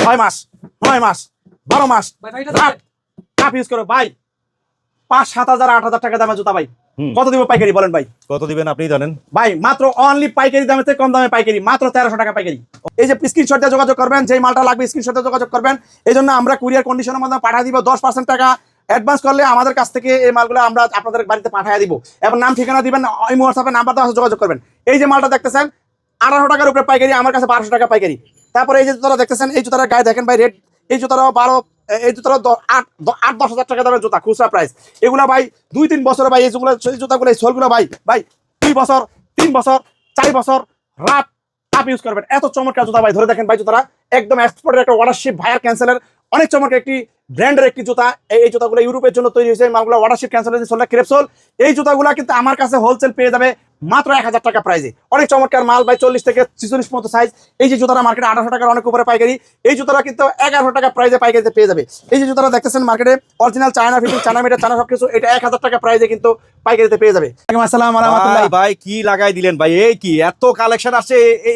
6 মাস 9 মাস 12 মাস cup use করো ভাই 5-7 হাজার 8 হাজার টাকা দামের জুতা ভাই কত দিব পাইকারি বলেন ভাই কত দিবেন আপনি জানেন ভাই মাত্র অনলি পাইকারি দামে থেকে কম দামে পাইকারি মাত্র 1300 টাকা পাইকারি এই যে স্ক্রিনশট দিয়ে যোগাযোগ করবেন যেই মালটা লাগবে স্ক্রিনশট দিয়ে যোগাযোগ করবেন এই জন্য আমরা কুরিয়ার কন্ডিশনের মধ্যে পাঠিয়ে দিব 10% টাকা অ্যাডভান্স করলে আমাদের কাছ থেকে এই মালগুলো আমরা আপনাদের বাড়িতে পাঠিয়ে দিব এবং নাম ঠিকানা দিবেন এই হোয়াটসঅ্যাপে নাম্বার দেওয়া যোগাযোগ করবেন এই যে মালটা দেখতেছেন 1800 টাকার উপরে পাইকারি আমার কাছে 1200 টাকা পাইকারি তারপরে এই যে জুতাটা দেখতেছেন এই জুতার গায়ে দেখেন ভাই রেট এই জুতাটাও 12 এই জুতাটা 8-10 হাজার টাকা দামের জুতা খুচরা প্রাইস এগুলা ভাই 2-3 বছর ভাই এই জুতাগুলো এই সোলগুলো ভাই 2 বছর 3 বছর 4 বছর রাপ ইউজ করবেন এত চমৎকার জুতা ভাই ধরে দেখেন ভাই জুতাটা একদম এক্সপোর্টের একটা ওয়াটারশিপ ভায়ার ক্যান্সেলের অনেক চমৎকার একটি ব্র্যান্ডের একটি জুতা এই জুতাগুলো ইউরোপের জন্য তৈরি হয়েছে মালগুলো ওয়াটারশিপ ক্যান্সেলের সোলটা ক্রেপসোল এই জুতাগুলো কিন্তু আমার কাছে হোলসেল পেয়ে যাবে মাত্র 1000 টাকা প্রাইজে অনেক চমৎকার মাল ভাই 40 থেকে 46 মতো সাইজ এই যে জুতাটা মার্কেটে 1800 টাকার অনেক উপরে পাইকারি এই জুতাটা কিন্তু 1100 টাকা প্রাইজে পাইকারিতে পেয়ে যাবে এই যে জুতাটা দেখতেছেন মার্কেটে original China fitting China meter China সবকিছু এটা 1000 টাকা প্রাইজে কিন্তু পাইকারিতে পেয়ে যাবে আসসালামু আলাইকুম ভাই কি লাগাই দিলেন ভাই এই কি এত কালেকশন আসছে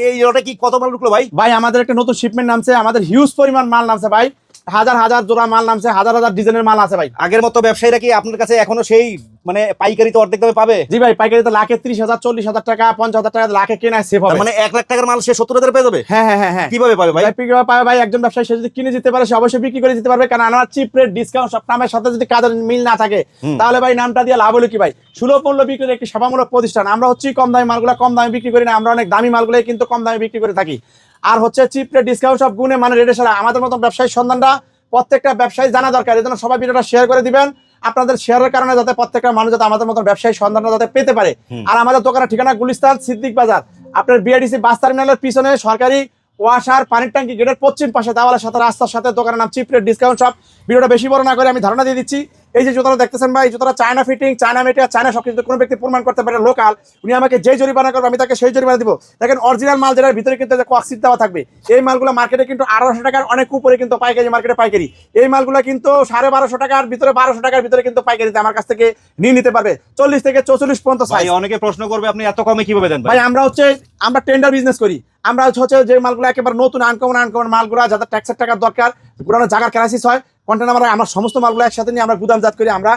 এই ওটা কি কত মাল ঢুকলো ভাই ভাই আমাদের একটা নতুন শিপমেন্ট নামছে আমাদের হিউজ পরিমাণ মাল নামছে ভাই হাজার হাজার জোড়া মাল নামছে হাজার হাজার ডিজাইনের মাল আছে ভাই আগের মতো ব্যবসায়ীরা কি আপনার কাছে এখনো সেই মানে পাইকারিতে অর্ধেক দামে পাবে জি ভাই পাইকারিতে লাখে 30,000 40,000 টাকা 50,000 টাকা লাখে কেনা সেভ হবে মানে 1 লাখ টাকার মাল সে 70,000 পেয়ে যাবে হ্যাঁ কিভাবে পাবে ভাই কিভাবে পাবে ভাই একজন ব্যবসায়ী সে যদি কিনে যেতে পারে সে অবশ্যই বিক্রি করে দিতে পারবে কারণ আমার চিপ রেট ডিসকাউন্ট সব নামের সাথে যদি কাজের মিল না থাকে তাহলে ভাই নামটা দিয়ে লাভ হলো কি ভাই সুলভ মূল্য বিক্রির একটি সেবামূলক প্রতিষ্ঠান আমরা হচ্ছে কম দামি মালগুলো কম দামে বিক্রি করি না আমরা অনেক দামি মালগুলো কিন্তু কম দামে বিক্রি করে থাকি আর হচ্ছে চিপ রেট ডিসকাউন্ট সব গুণে মানে রেটে সারা আমাদের মতো ব্যবসায়ী সন্ধানটা প্রত্যেকটা ব্যবসায়ী জানা দরকার এই জন্য সবাই ভিডিওটা শেয়ার করে দিবেন আপনাদের শেয়ারের কারণে যাতে প্রত্যেকটা মানুষ যাতে আমাদের মতো ব্যবসায়ী সন্ধানটা যাতে পেতে পারে আর আমাদের দোকানের ঠিকানা গুলিস্তান সিদ্দিক বাজার আপনার বিআরটিসি বাস টার্মিনালের পিছনে সরকারি ওয়াশার পানির ট্যাঙ্কি গেটের পশ্চিম পাশে দেওয়ালের সাথে রাস্তার সাথে দোকানের নাম চিপ রেট ডিসকাউন্ট শপ ভিডিওটা বেশি বড় না করে আমি ধারণা দিয়ে দিচ্ছি এই যে জুতাটা দেখতেছেন ভাই জুতাটা China fitting China material China সবকিছু কোনো ব্যক্তি প্রমাণ করতে পারে লোকাল উনি আমাকে যেই জরিমানা করবে আমি তাকে সেই জরিমানা দিব দেখেন অরিজিনাল মাল যেটার ভিতরে কিন্তু কক্সিট দেওয়া থাকবে এই মালগুলো মার্কেটে কিন্তু 1800 টাকার অনেক উপরে কিন্তু পাইকারি মার্কেটে পাইকারি এই মালগুলো কিন্তু 1250 টাকার ভিতরে 1200 টাকার ভিতরে কিন্তু পাইকারিতে আমার কাছ থেকে নিয়ে নিতে পারবে 40 থেকে 44 পর্যন্ত সাইজ অনেকে প্রশ্ন করবে আপনি এত কমে কিভাবে দেন ভাই আমরা টেন্ডার বিজনেস করি আমরা হচ্ছে যে মালগুলো একেবারে নতুন আনকমন মালগুলো যাদের ট্যাক্সের টাকার দরকার পুরানো জায়গার ক্রাইসিস হয় কন্টেনার আমরা সমস্ত মালগুলো একসাথে নিয়ে আমরা গুদামজাত করি আমরা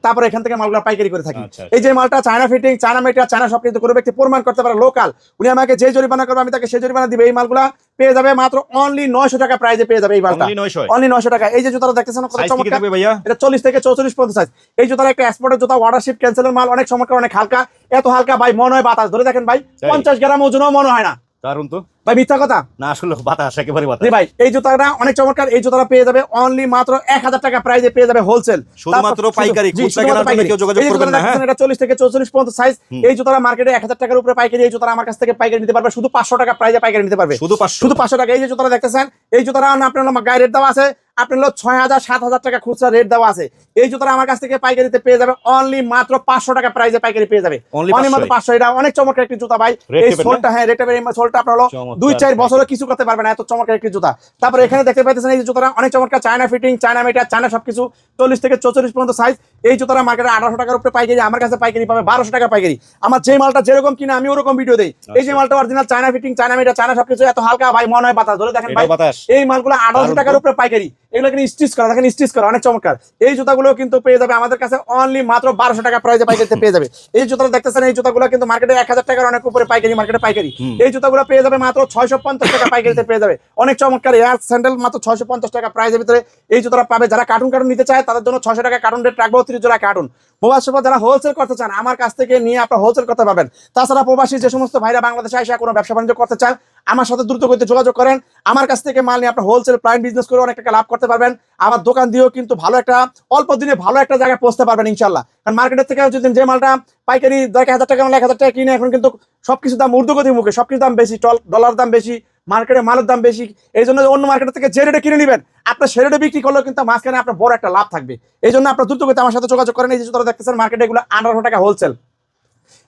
তারপরে এখান থেকে মালগুলো পাইকারি করে থাকি এই যে মালটা China fitting China material China সব কিন্তু কোনো ব্যক্তি প্রমাণ করতে পারে লোকাল উনি আমাকে যে জরিমানা করবে আমি তাকে সেই জরিমানা দিবে এই মালগুলো পেয়ে যাবে মাত্র অনলি 900 টাকা প্রাইজে পেয়ে যাবে এই মালটা অনলি 900 টাকা এই যে জুতাটা দেখতেছেন কত চমৎকার এটা 40 থেকে 44 পর্যন্ত সাইজ এই জুতার একটা এক্সপোর্টের জুতা ওয়াটারশিপ ক্যান্সেলের মাল অনেক চমৎকার অনেক হালকা এত হালকা ভাই মনে হয় বাতাস ধরে দেখেন ভাই 50 গ্রাম ওজনও মনে হয় না দারুন তো ভাই মিথ্যা কথা না আসলে বাতাস একেবারে বাতাস ভাই এই জুতাটা অনেক চমৎকার এই জুতাটা পেয়ে যাবে অনলি মাত্র 1000 টাকা প্রাইজে পেয়ে যাবে হোলসেল শুধুমাত্র পাইকারি খুচরা কেনার জন্য কেউ যোগাযোগ করবেন না হ্যাঁ এটা 40 থেকে 44 পর্যন্ত সাইজ এই জুতাটা মার্কেটে 1000 টাকার উপরে পাইকারি এই জুতাটা আমার কাছ থেকে পাইকারি নিতে পারবে শুধু 500 টাকা প্রাইজে পাইকারি নিতে পারবে শুধু 500 টাকা এই যে জুতাটা দেখতেছেন এই জুতাটা আপনার গায়ে রেট দেওয়া আছে আপনার 6000-7000 টাকা খুচরা রেট দেওয়া আছে এই জুতাটা আমার কাছ থেকে পাইকারিতে পেয়ে যাবে অনলি মাত্র 500 টাকা প্রাইজে পাইকারি পেয়ে যাবে অনলি মাত্র 500 এটা অনেক চমৎকার একটি জুতা ভাই এই সোলটা হ্যাঁ রেটের এই সোলটা আপনার হলো 2-4 বছরও কিছু করতে পারবে না এত চমৎকার একটি জুতা তারপর এখানে দেখতে পাইতেছেন এই যে জুতাটা অনেক চমৎকার China fitting China material China সবকিছু 40 থেকে 44 পর্যন্ত সাইজ এই জুতাটা মার্কেটে 1800 টাকার উপরে পাইকারি আমার কাছে পাইকারি পাবে 1200 টাকা পাইকারি আমার যে মালটা যেরকম কিনা আমি ওরকম ভিডিও দেই এই যে মালটা original China fitting China material China সবকিছু এত হালকা ভাই মনে হয় বাতাস ধরে দেখেন ভাই এই মালগুলো 1800 টাকার উপরে পাইকারি এগুলো কিন্তু স্টিচ করা দেখেন স্টিচ করা অনেক চমৎকার এই জুতাগুলো কিন্তু পেয়ে যাবে আমাদের কাছে অনলি মাত্র 1200 টাকা প্রাইসে পাইকারিতে পেয়ে যাবে এই জুতাটা দেখতেছেন এই জুতাগুলো কিন্তু মার্কেটে 1000 টাকার অনেক উপরে পাইকারি মার্কেটে পাইকারি এই জুতাগুলো পেয়ে যাবে মাত্র 650 টাকা পাইকারিতে পেয়ে যাবে অনেক চমৎকার এয়ার স্যান্ডেল মাত্র 650 টাকা প্রাইসের ভিতরে এই জুতাটা পাবে যারা কার্টুন নিতে চায় তাদের জন্য 600 টাকা কার্টুন রেট রাখবো 30 জোড়া কার্টুন প্রবাসী যারা হোলসেল করতে চান আমার কাছ থেকে নিয়ে আপনারা হোলসেল করতে পারবেন তাছাড়া প্রবাসী যে সমস্ত ভাইরা বাংলাদেশে এসে কোনো ব্যবসা বাণিজ্য করতে চান আমার সাথে দ্রুত গতিতে যোগাযোগ করেন আমার কাছ থেকে মাল নিয়ে আপনার হোলসেল প্লাইন বিজনেস করে অনেক টাকা লাভ করতে পারবেন আমার দোকান দিয়েও কিন্তু ভালো একটা অল্প দিনে ভালো একটা জায়গায় পৌঁছতে পারবেন ইনশাল্লাহ কারণ মার্কেটের থেকে যদি যে মালটা পাইকারি 1000 টাকা 1000 টাকা কিনে এখন কিন্তু সবকিছু দাম ঊর্ধ্বগতির মুখে সবকিছু দাম বেশি ডলার দাম বেশি মার্কেটে মালের দাম বেশি এই জন্য অন্য মার্কেট থেকে যে রেটে কিনে নেবেন আপনার সে রেটে বিক্রি করলেও কিন্তু মাঝখানে আপনার বড় একটা লাভ থাকবে এই জন্য আপনার দ্রুত গতিতে আমার সাথে যোগাযোগ করেন এই যে জুতা দেখতেছেন মার্কেটে এগুলো 1800 টাকা হোলসেল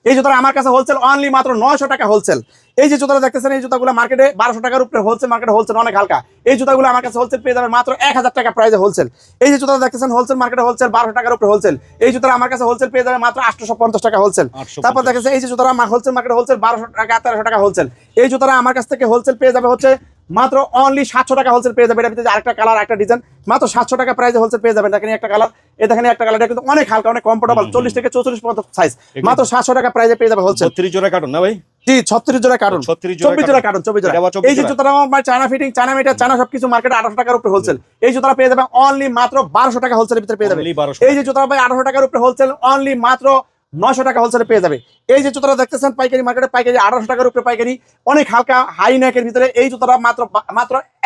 এই জুতাটা আমার কাছে হোলসেল অনলি মাত্র 900 টাকা হোলসেল এই যে জুতাটা দেখতেছেন এই জুতাগুলো মার্কেটে 1200 টাকার উপরে হোলসেল মার্কেটে হোলসেল অনেক হালকা এই জুতাগুলো আমার কাছে হোলসেল পেয়ে যাবে মাত্র 1000 টাকা প্রাইসে হোলসেল এই যে জুতাটা দেখতেছেন হোলসেল মার্কেটে হোলসেল 1200 টাকার উপরে হোলসেল এই জুতাটা আমার কাছে হোলসেল পেয়ে যাবে মাত্র 850 টাকা হোলসেল তারপর দেখতেছেন এই যে জুতাটা হোলসেল মার্কেটে হোলসেল 1200 টাকা 1300 টাকা হোলসেল এই জুতাটা আমার কাছ থেকে হোলসেল পেয়ে যাবে হচ্ছে মাত্র অনলি 700 টাকা হোলসেল পেয়ে যাবে। এর ভিতরে আরেকটা কালার, একটা ডিজাইন, মাত্র 700 টাকা প্রাইসে হোলসেল পেয়ে যাবেন। দেখেন একটা কালার, দেখেন একটা কালার, এটা কিন্তু অনেক হালকা, অনেক কমফোর্টেবল, 40 থেকে 44 পর্যন্ত সাইজ, মাত্র 700 টাকা প্রাইসে পেয়ে যাবে হোলসেল। 32 জোড়া কার্টন না ভাই? জি 36 জোড়া কার্টন, 24 জোড়া কার্টন, 24 জোড়া। এই যে জুতাটা আমার China fitting, China meter, China সবকিছু মার্কেটে 1800 টাকার উপরে হোলসেল। এই জুতাটা পেয়ে যাবেন অনলি মাত্র 1200 টাকা হোলসেলের ভিতরে পেয়ে যাবে। এই যে জুতাটা ভাই 1800 টাকার উপরে হোলসেল, অনলি মাত্র 900 টাকা হোলসেলে পেয়ে যাবে। এই যে জুতাটা দেখতেছেন পাইকারি মার্কেটে, পাইকারি 1800 টাকার উপরে পাইকারি, অনেক হালকা হাই নেকের ভিতরে। এই জুতাটা মাত্র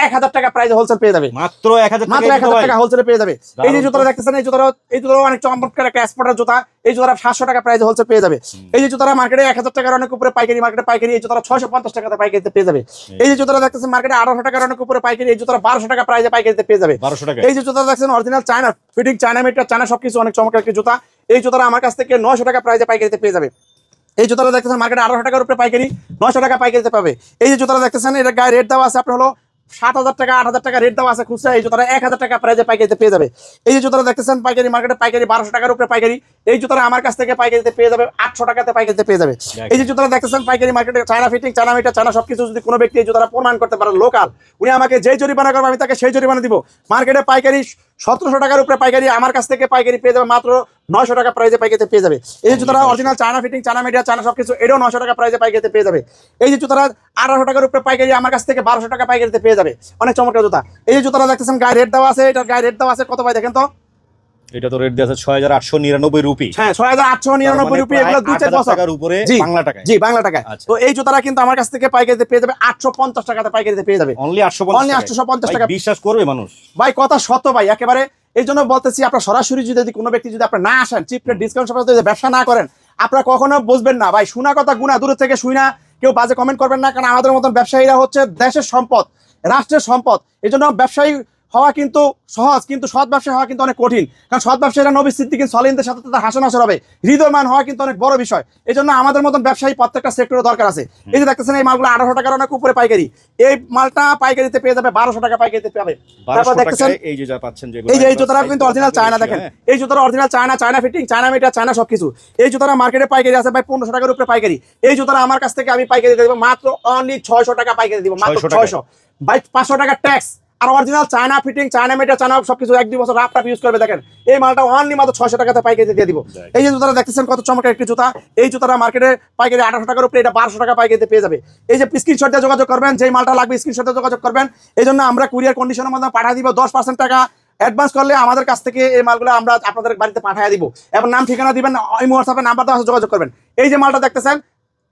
1000 টাকা প্রাইসে হোলসেল পেয়ে যাবে, মাত্র 1000 টাকা হোলসেলে পেয়ে যাবে। এই যে জুতাটা দেখতেছেন, এই জুতাটাও অনেক চমৎকার একটা এক্সপোর্টার জুতা। এই জুতাটা 700 টাকা প্রাইসে হোলসেল পেয়ে যাবে। এই যে জুতাটা মার্কেটে 1000 টাকার অনেক উপরে পাইকারি, মার্কেটে পাইকারি। এই জুতাটা 650 টাকাতে পাইকারিতে পেয়ে যাবে। এই যে জুতাটা দেখতেছেন মার্কেটে 1800 টাকার অনেক উপরে পাইকারি, এই জুতাটা 1200 টাকা প্রাইসে পাইকারিতে পেয়ে যাবে। 1200 টাকা। এই যে জুতাটা দেখছেন original China fitting, China meter, China সবকিছু, অনেক চমৎকার একটা জুতা। এই জুতাটা আমার কাছ থেকে 900 টাকা প্রাইসে পাইকারিতে পেয়ে যাবে। এই জুতাটা দেখতেছেন মার্কেটে 1800 টাকার উপরে পাইকারি, 900 টাকা পাইকারিতে পাবে। এই যে জুতাটা দেখতেছেন, এটা গায়ে রেট দেওয়া আছে আপনার হলো 7000 টাকা, 8000 টাকা রেট দেওয়া আছে খুচরা। এই জুতাটা 1000 টাকা প্রাইসে পাইকারিতে পেয়ে যাবে। এই যে জুতাটা দেখতেছেন পাইকারি মার্কেটে পাইকারি 1200 টাকার উপরে পাইকারি, এই জুতাটা আমার কাছ থেকে পাইকারিতে পেয়ে যাবে 800 টাকাতে পাইকারিতে পেয়ে যাবে। এই যে জুতাটা দেখতেছেন পাইকারি মার্কেটে China fitting, China meter, China সবকিছু। যদি কোনো ব্যক্তি এই জুতাটা প্রমাণ করতে পারে লোকাল, উনি আমাকে যেই জরিমানা করবে আমি তাকে সেই জরিমানা দিব। মার্কেটে পাইকারি 1700 টাকার উপরে পাইকারি, আমার কাছ থেকে পাইকারি পেয়ে যাবে মাত্র 900 টাকা প্রাইসে পাইকারিতে পেয়ে যাবে। এই যে জুতাটা original China fitting, China media, China সবকিছু, এটাও 900 টাকা প্রাইসে পাইকারিতে পেয়ে যাবে। এই যে জুতাটা 1800 টাকার উপরে পাইকারি, আমার কাছ থেকে 1200 টাকা পাইকারিতে পেয়ে যাবে। অনেক চমৎকার জুতা। এই যে জুতাটা দেখতেছেন গায়ে রেট দেওয়া আছে, এটার গায়ে রেট দেওয়া আছে কত ভাই দেখেন তো? এটা তো রেট দেওয়া আছে 6899 রুপি। হ্যাঁ 6899 রুপি, এগুলো 2-4 বছর টাকার উপরে বাংলা টাকায়। জি বাংলা টাকায়। তো এই জুতাটা কিন্তু আমার কাছ থেকে পাইকারিতে পেয়ে যাবে 850 টাকাতে পাইকারিতে পেয়ে যাবে। অনলি 850 টাকা। বিশ্বাস করবে মানুষ ভাই? কথা সত্য ভাই একেবারে। এই জন্য বলতেছি, আপনার সরাসরি যদি কোনো ব্যক্তি যদি আপনার না আসেন, চিপ রেট ডিসকাউন্ট সব যদি ব্যবসা না করেন, আপনারা কখনো বুঝবেন না ভাই। শোনা কথা গুণা, দূর থেকে শুই না, কেউ বাজে কমেন্ট করবেন না। কারণ আমাদের মতন ব্যবসায়ীরা হচ্ছে দেশের সম্পদ, রাষ্ট্রের সম্পদ। এই জন্য ব্যবসায়ী হওয়া কিন্তু সহজ, কিন্তু সৎ ব্যবসায়ী হওয়া কিন্তু অনেক কঠিন। কারণ সৎ ব্যবসায়ীরা নবী সিদ্দিকীন সলিহিনদের সাথে তাদের হাসানাসর হবে, হৃদয়মান হওয়া কিন্তু অনেক বড় বিষয়। এই জন্য আমাদের মতন ব্যবসায়ী প্রত্যেকটা সেক্টরে দরকার আছে। এই যে দেখতেছেন এই মালগুলো 1800 টাকার অনেক উপরে পাইকারি, এই মালটা পাইকারিতে পেয়ে যাবে 1200 টাকা পাইকারিতে পাবে। তারপর দেখতেছেন এই যে যা পাচ্ছেন, এই যে এই জুতাটা কিন্তু অরিজিনাল চায়না। দেখেন এই জুতাটা original China, China fitting, China meter, China সবকিছু। এই জুতাটা মার্কেটে পাইকারি আছে ভাই 1500 টাকার উপরে পাইকারি। এই জুতাটা আমার কাছ থেকে আমি পাইকারি দেব মাত্র অনলি 600 টাকা পাইকারি দিব, মাত্র 600 ভাই। 500 টাকা ট্যাক্স। আর original China fitting, China meter, China সবকিছু 1-2 বছর রাফ ইউজ করবে। দেখেন এই মালটা অনলি মাত্র 600 টাকাতে পাইকারি দিয়ে দিব। এই যে জুতাটা দেখতেছেন কত চমৎকার একটি জুতা। এই জুতাটা মার্কেটে পাইকারি 1800 টাকার উপরে, এটা 1200 টাকা পাইকারিতে পেয়ে যাবে। এই যে স্ক্রিনশট দিয়ে যোগাযোগ করবেন, যেই মালটা লাগবে স্ক্রিনশট দিয়ে যোগাযোগ করবেন। এই জন্য আমরা কুরিয়ার কন্ডিশনের মধ্যে পাঠিয়ে দিব। 10% টাকা অ্যাডভান্স করলে আমাদের কাছ থেকে এই মালগুলো আমরা আপনাদের বাড়িতে পাঠিয়ে দিব। এবং নাম ঠিকানা দিবেন, ওই হোয়াটসঅ্যাপে নাম্বার দেওয়া আছে, যোগাযোগ করবেন। এই যে মালটা দেখতেছেন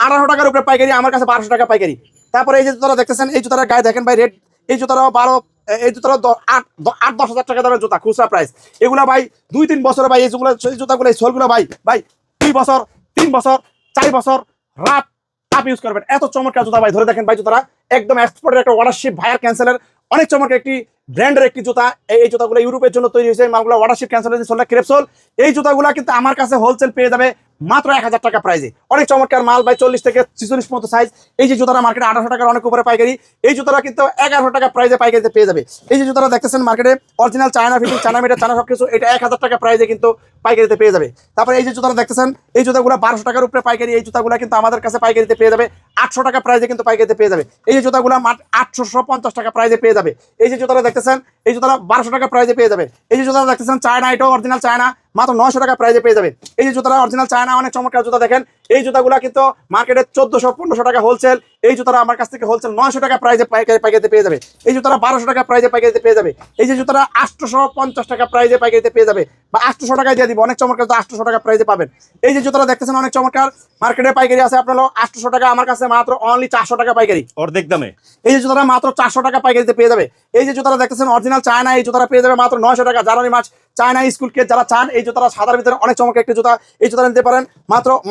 1800 টাকার উপরে পাইকারি, আমার কাছে 1200 টাকা পাইকারি। তারপরে এই যে জুতাটা দেখতেছেন, এই জুতার গায়ে দেখেন ভাই রেট, এই জুতাটাও এই জুতাটা 8-10 হাজার টাকা দামের জুতা খুচরা প্রাইস। এগুলা ভাই 2-3 বছর ভাই, এই জুতাগুলো, এই সোলগুলো ভাই 2 বছর, 3 বছর, 4 বছর রাফ ইউজ করবেন। এত চমৎকার জুতা ভাই। ধরে দেখেন ভাই জুতাটা একদম এক্সপোর্টের একটা ওয়াটারশিপ ভায়ার ক্যান্সেলের অনেক চমৎকার একটি ব্র্যান্ডের একটি জুতা। এই জুতাগুলো ইউরোপের জন্য তৈরি হয়েছে। এই মালগুলো ওয়াটারশিপ ক্যান্সেলের সোলটা ক্রেপসোল। এই জুতাগুলো কিন্তু আমার কাছে হোলসেল পেয়ে যাবে মাত্র 1000 টাকা প্রাইসে। অনেক চমৎকার মাল ভাই, 40 থেকে 46 মতো সাইজ। এই যে জুতাটা মার্কেটে 1800 টাকার অনেক উপরে পাইকারি, এই জুতাটা কিন্তু 1100 টাকা প্রাইসে পাইকারিতে পেয়ে যাবে। এই যে জুতাটা দেখতেছেন মার্কেটে original China fitting, China meter, China সবকিছু, এটা 1000 টাকা প্রাইসে কিন্তু পাইকারিতে পেয়ে যাবে। তারপরে এই যে জুতাটা দেখতেছেন, এই জুতাগুলো 1200 টাকার উপরে পাইকারি। এই জুতাগুলো কিন্তু আমাদের কাছে পাইকারিতে পেয়ে যাবে 800 টাকা প্রাইসে কিন্তু পাইকারিতে পেয়ে যাবে। এই যে জুতাগুলো 850 টাকা প্রাইসে পেয়ে যাবে। এই যে জুতাটা দেখতেছেন, এই জুতাটা 1200 টাকা প্রাইসে পেয়ে যাবে। এই যে জুতাটা দেখতেছেন চায়না, এটাও অরিজিনাল চায়না, মাত্র 900 টাকা প্রাইসে পেয়ে যাবে। এই যে জুতাটা অরিজিনাল চায়না, অনেক চমৎকার জুতা। দেখেন এই জুতাগুলো কিন্তু মার্কেটে 1400-1500 টাকা হোলসেল। এই জুতাটা আমার কাছ থেকে হোলসেল 900 টাকা প্রাইসে পাইকারিতে পেয়ে যাবে। এই জুতাটা 1200 টাকা প্রাইসে পাইকারিতে পেয়ে যাবে। এই যে জুতাটা 850 টাকা প্রাইসে পাইকারিতে পেয়ে যাবে, বা 800 টাকায় দিয়ে দিব। অনেক চমৎকার, 800 টাকা প্রাইসে পাবেন। এই যে জুতাটা দেখতেছেন অনেক চমৎকার, মার্কেটে পাইকারি আছে আপনার 800 টাকা, আমার কাছে মাত্র অনলি 400 টাকা পাইকারি, অর্ধেক দামে। এই যে জুতাটা মাত্র 400 টাকা পাইকারিতে পেয়ে যাবে। এই যে জুতাটা দেখতেছেন অরিজিনাল চায়না, এই জুতাটা পেয়ে যাবে মাত্র 900 টাকা। জানুয়ারি মাস চায়না স্কুল কে যারা চান, এই জুতাটা সাদার ভিতরে অনেক চমৎকার একটি জুতা, এই জুতাটা নিতে পারেন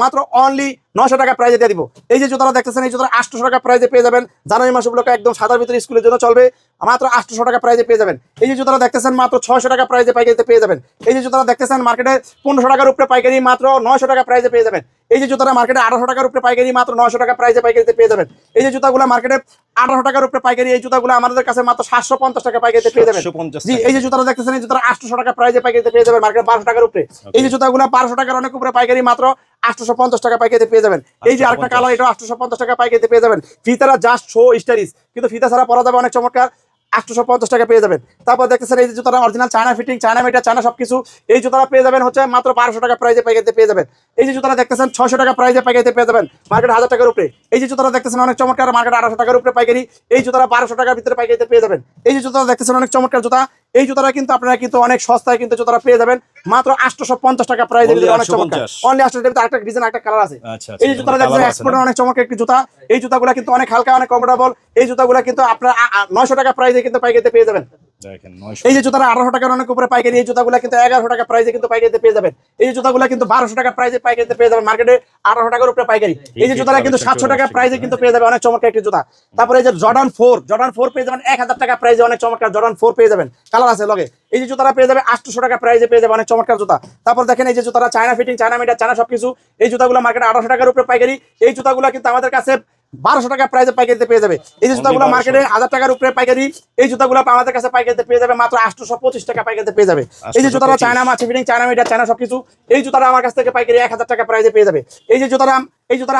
মাত্র অনলি 900 টাকা প্রাইজে দিয়ে দিব। এই যে জুতাটা দেখতেছেন, এই জুতাটা 800 টাকা প্রাইজে পেয়ে যাবেন। জানুয়ারি মাস উপলক্ষে একদম সাদার ভিতরে স্কুলের জন্য চলবে, মাত্র 800 টাকা প্রাইজে পেয়ে যাবেন। এই যে জুতাটা দেখতেছেন মাত্র 600 টাকা প্রাইজে পাইকারিতে পেয়ে যাবেন। এই যে জুতাটা দেখতেছেন মার্কেটে 1500 টাকার উপরে পাইকারি মাত্র 900 টাকা প্রাইজে পেয়ে যাবেন। এই যে জুতাটা মার্কেটে 1800 টাকার উপরে পাইকারি মাত্র 900 টাকা প্রাইজে পাইকারিতে পেয়ে যাবেন। এই যে জুতাগুলো মার্কেটে 1800 টাকার উপরে পাইকারি, এই জুতাগুলো আমাদের কাছে মাত্র 750 টাকা পাইকারিতে পেয়ে যাবেন। 750 জি, এই যে জুতাটা দেখতেছেন এই জুতাটা 800 টাকা প্রাইজে পাইকারিতে পেয়ে যাবেন মার্কেটে 1200 টাকার উপরে। এই যে জুতাগুলো 1200 টাকার অনেক উপরে পাইকারি মাত্র 850 টাকা পাইকারিতে পেয়ে যাবেন। এই যে আরেকটা কালার, এটা 850 টাকা পাইকারিতে পেয়ে যাবেন। ফিতারা জাস্ট শো স্টাইলিশ, কিন্তু ফিতা ছাড়া পরা যাবে অনেক চমৎকার, 850 টাকা পেয়ে যাবেন। তারপর দেখতেছেন এই যে জুতাটা original China fitting, China meter, China সবকিছু। এই জুতাটা পেয়ে যাবেন হচ্ছে মাত্র 1200 টাকা প্রাইজে পাইকারিতে পেয়ে যাবেন। এই যে জুতাটা দেখতেছেন 600 টাকা প্রাইজে পাইকারিতে পেয়ে যাবেন মার্কেট 1000 টাকার উপরে। এই যে জুতাটা দেখতেছেন অনেক চমৎকার, মার্কেট 1800 টাকার উপরে পাইকারি। এই জুতাটা 1200 টাকার ভিতরে পাইকারিতে পেয়ে যাবেন। এই যে জুতাটা দেখতেছেন অনেক চমৎকার জুতা, এই জুতাটা কিন্তু আপনারা কিন্তু অনেক সস্তায় কিন্তু জুতাটা পেয়ে যাবেন মাত্র 850 টাকা প্রাইজে। অনেক চমৎকার, অনলি 800 টাকা। আরেকটা ডিজাইন, একটা কালার আছে। আচ্ছা, এই যে জুতাটা দেখছেন এক্সপোর্টের অনেক চমৎকার একটি জুতা। এই জুতাগুলো কিন্তু অনেক হালকা, অনেক কমফোর্টেবল। এই জুতাগুলো কিন্তু আপনারা 900 টাকা প্রাইজে কিন্তু পাইকারিতে পেয়ে যাবেন। দেখেন এই যে জুতাটা 1800 টাকার অনেক উপরে পাইকারি, এই জুতাগুলো কিন্তু 1100 টাকা প্রাইজে কিন্তু পাইকারিতে পেয়ে যাবেন। এই যে জুতাগুলো কিন্তু 1200 টাকা প্রাইজে পাইকারিতে পেয়ে যাবেন মার্কেটে 1800 টাকার উপরে পাইকারি। এই যে জুতাটা কিন্তু 700 টাকা প্রাইজে কিন্তু পেয়ে যাবে, অনেক চমৎকার একটি জুতা। তারপরে এই যে জর্ডান 4 পেয়ে যাবেন 1000 টাকা প্রাইজে, অনেক চমৎকার জর্ডান 4 পেয়ে যাবেন, কালার আছে লগে। এই যে জুতাটা পেয়ে যাবে 800 টাকা প্রাইজে পেয়ে যাবে, অনেক চমৎকার জুতা। তারপর দেখেন এই যে জুতাটা China fitting, China meter, China সবকিছু। এই জুতাগুলো মার্কেটে 1800 টাকার উপরে পাইকারি। এই জুতাগুলো কিন্তু আমাদের কাছে 1200 টাকা প্রাইজে পাইকারিতে পেয়ে যাবে। এই যে জুতাগুলো মার্কেটে 1000 টাকার উপরে পাইকারি। এই জুতাগুলো আমাদের কাছে পাইকারিতে পেয়ে যাবে মাত্র 825 টাকা পাইকারিতে পেয়ে যাবে। এই যে জুতাটা চায়না মাছ ফিটিং, চায়না মিটার, চায়না সবকিছু। এই জুতাটা আমার কাছ থেকে পাইকারি 1000 টাকা প্রাইজে পেয়ে যাবে। এই যে জুতাটা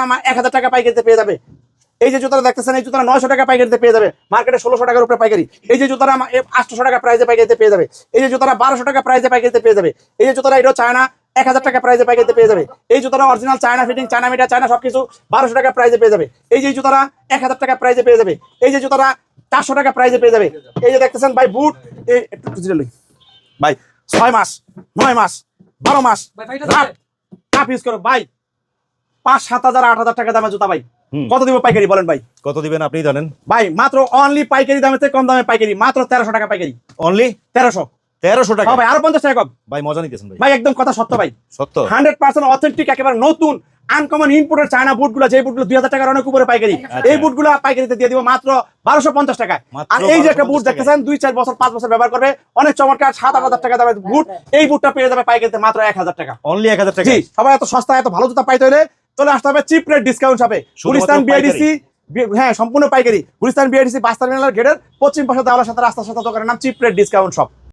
আমার 1000 টাকা পাইকারিতে পেয়ে যাবে। এই যে জুতাটা দেখতেছেন এই জুতাটা 900 টাকা পাইকারিতে পেয়ে যাবে মার্কেটে 1600 টাকার উপরে পাইকারি। এই যে জুতাটা 800 টাকা প্রাইজে পাইকারিতে পেয়ে যাবে। এই যে জুতাটা 1200 টাকা প্রাইজে পাইকারিতে পেয়ে যাবে। এই যে জুতাটা এটা চায়না 1000 টাকা প্রাইজে পাইকারিতে পেয়ে যাবে। এই জুতাটা original China fitting, China meter, China সবকিছু, 1200 টাকা প্রাইজে পেয়ে যাবে। এই যে জুতাটা 1000 টাকা প্রাইজে পেয়ে যাবে। এই যে জুতাটা 400 টাকা প্রাইজে পেয়ে যাবে। এই যে দেখতেছেন ভাই বুট, এই একটু ভাই 6 মাস 9 মাস 12 মাস কাপ ইউজ করো ভাই, 5 7,000 8,000 টাকা দামের জুতা ভাই, কত দিব পাইকারি বলেন ভাই? কত দিবেন আপনি জানেন ভাই? মাত্র অনলি পাইকারি দামের থেকে কম দামে পাইকারি মাত্র 1300 টাকা পাইকারি। অনলি 1300 টাকা ভাই, আরো 50 টাকা কম ভাই, মজা নিতেছেন ভাই। ভাই, একদম কথা সত্য ভাই, সত্য 100% অথেন্টিক, একেবারে নতুন আনকমন ইম্পোর্টেড চায়না বুটগুলো, যে বুটগুলো 2000 টাকার অনেক উপরে পাইকারি। এই বুটগুলো পাইকারিতে দিয়ে দিব মাত্র 1250 টাকায়। আর এই যে একটা বুট দেখতেছেন 2-4 বছর 5 বছর ব্যবহার করবে, অনেক চমৎকার 7-8 টাকা দামের বুট। এই বুটটা পেয়ে যাবে পাইকারিতে মাত্র 1000 টাকা। অনলি 1000 টাকা। জি, সবাই এত সস্তা এত ভালো জুতা পাইতে হলে চলে আসতে হবে চিপ রেট ডিসকাউন্ট শপে, গুলিস্তান বিআইডিসি। হ্যাঁ, সম্পূর্ণ পাইকারি। গুলিস্তান বিআইডিসি বাস টার্মিনাল গেটের পশ্চিম পাশে দেওয়ালের সাথে রাস্তার সাথে দোকানের নাম চিপ রেট ডিসকাউন্ট শপ।